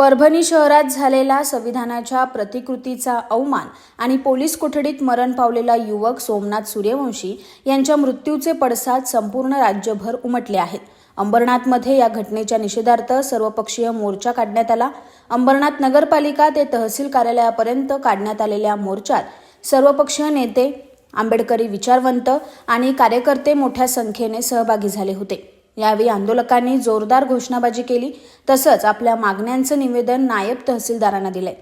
परभणी शहरात झालेला संविधानाच्या प्रतिकृतीचा अवमान आणि पोलीस कोठडीत मरण पावलेला युवक सोमनाथ सूर्यवंशी यांच्या मृत्यूचे पडसाद संपूर्ण राज्यभर उमटले आहेत। अंबरनाथमध्ये या घटनेच्या निषेधार्थ सर्वपक्षीय मोर्चा काढण्यात आला। अंबरनाथ नगरपालिका ते तहसील कार्यालयापर्यंत काढण्यात आलेल्या मोर्चात सर्वपक्षीय नेते, आंबेडकरी विचारवंत आणि कार्यकर्ते मोठ्या संख्येने सहभागी झाले होते। यावेळी आंदोलकांनी जोरदार घोषणाबाजी केली, तसंच आपल्या मागण्यांचं निवेदन नायब तहसीलदारांना दिले।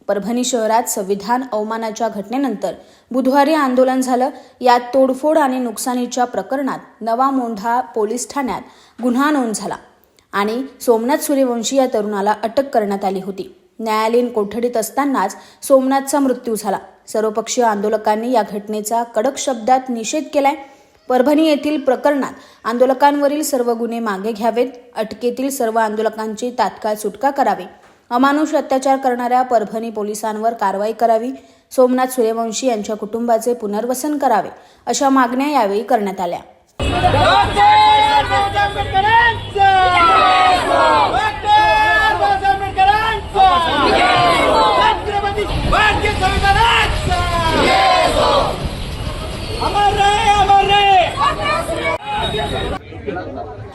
परभणी शहरात संविधान अवमानाच्या घटनेनंतर बुधवारी आंदोलन झालं। यात तोडफोड आणि नुकसानीच्या प्रकरणात नवा मोंढा पोलीस ठाण्यात गुन्हा नोंद झाला आणि सोमनाथ सूर्यवंशी या तरुणाला अटक करण्यात आली होती। न्यायालयीन कोठडीत असतानाच सोमनाथचा मृत्यू झाला। सर्वपक्षीय आंदोलकांनी या घटनेचा कडक शब्दात निषेध केलाय। परभणी येथील प्रकरणात आंदोलकांवरील सर्व गुन्हे मागे घ्यावेत, अटकेतील सर्व आंदोलकांची तात्काळ सुटका करावी, अमानुष अत्याचार करणाऱ्या परभणी पोलिसांवर कारवाई करावी, सोमनाथ सूर्यवंशी यांच्या कुटुंबाचे पुनर्वसन करावे, अशा मागण्या यावेळी करण्यात आल्या।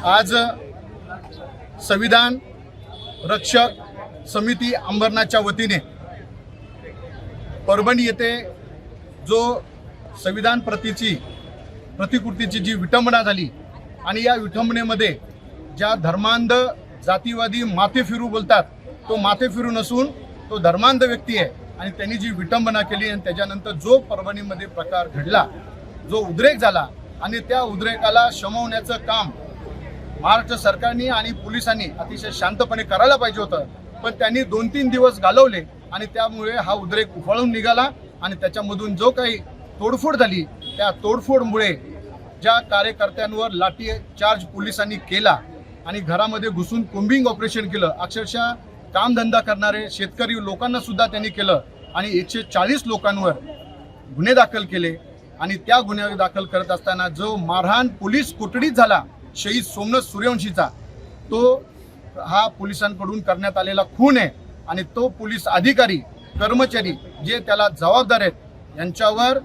आज संविधान रक्षक समिती अंबरनाथच्या वतीने परभणी येथे जो संविधान प्रतिकृतीची जी विटंबना झाली आणि या विटंबनेमध्ये ज्या धर्मांध जातीवादी माथे फिरू बोलतात, तो माथे फिरू नसून तो धर्मांध व्यक्ती आहे आणि त्यांनी जी विटंबना केली आणि त्याच्यानंतर जो परभणीमध्ये प्रकार घडला, जो उद्रेक झाला आणि त्या उद्रेकाला शमवण्याचं काम महाराष्ट्र सरकारने आणि पोलिसांनी अतिशय शांतपणे करायला पाहिजे होतं, पण त्यांनी 2-3 दिवस घालवले आणि त्यामुळे हा उद्रेक उफाळून निघाला आणि त्याच्यामधून जो काही तोडफोड झाली, त्या तोडफोडमुळे ज्या कार्यकर्त्यांवर लाठी चार्ज पोलिसांनी केला आणि घरामध्ये घुसून कोम्बिंग ऑपरेशन केलं, अक्षरशः कामधंदा करणारे शेतकरी लोकांना सुद्धा त्यांनी केलं आणि 140 लोकांवर गुन्हे दाखल केले आणि त्या गुन्हे दाखल करत असताना जो मारहाण पोलीस कोठडीत झाला शहीद सोमनाथ सूर्यवंशीचा, तो हा पोलिसांकडून करण्यात आलेला खून आहे आणि तो पोलीस अधिकारी कर्मचारी जे त्याला जबाबदार आहेत यांच्यावर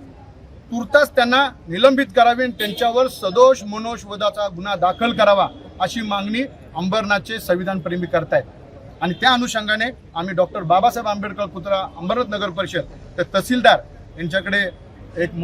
तुर्तास त्यांना निलंबित करावे आणि त्यांच्यावर सदोष मनोषवधाचा गुन्हा दाखल करावा अशी मागणी अंबरनाथचे संविधानप्रेमी करतायत। आणि त्या अनुषंगाने आम्ही डॉक्टर बाबासाहेब आंबेडकर पुतळा अंबरनाथ नगर परिषद तर तहसीलदार यांच्याकडे एक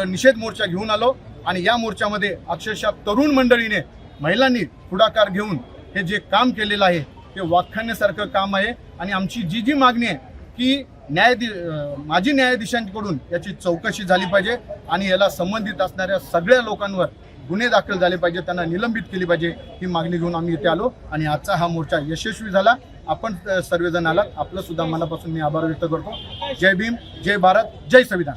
निषेध मोर्चा घेऊन आलो आणि या मोर्चामध्ये अक्षरशः तरुण मंडळीने, महिलांनी पुढाकार घेऊन हे जे काम केलेलं आहे ते वाखाणण्यासारखं काम आहे आणि आमची जी मागणी आहे की माजी न्यायाधीशांकडून याची चौकशी झाली पाहिजे आणि याला संबंधित असणाऱ्या सगळ्या लोकांवर गुन्हे दाखल झाले पाहिजे, त्यांना निलंबित केली पाहिजे, ही मागणी घेऊन आम्ही इथे आलो आणि आजचा हा मोर्चा यशस्वी झाला। आपण सर्वजण आलात, आपलं सुद्धा मनापासून मी आभार व्यक्त करतो। जय भीम, जय भारत, जय संविधान।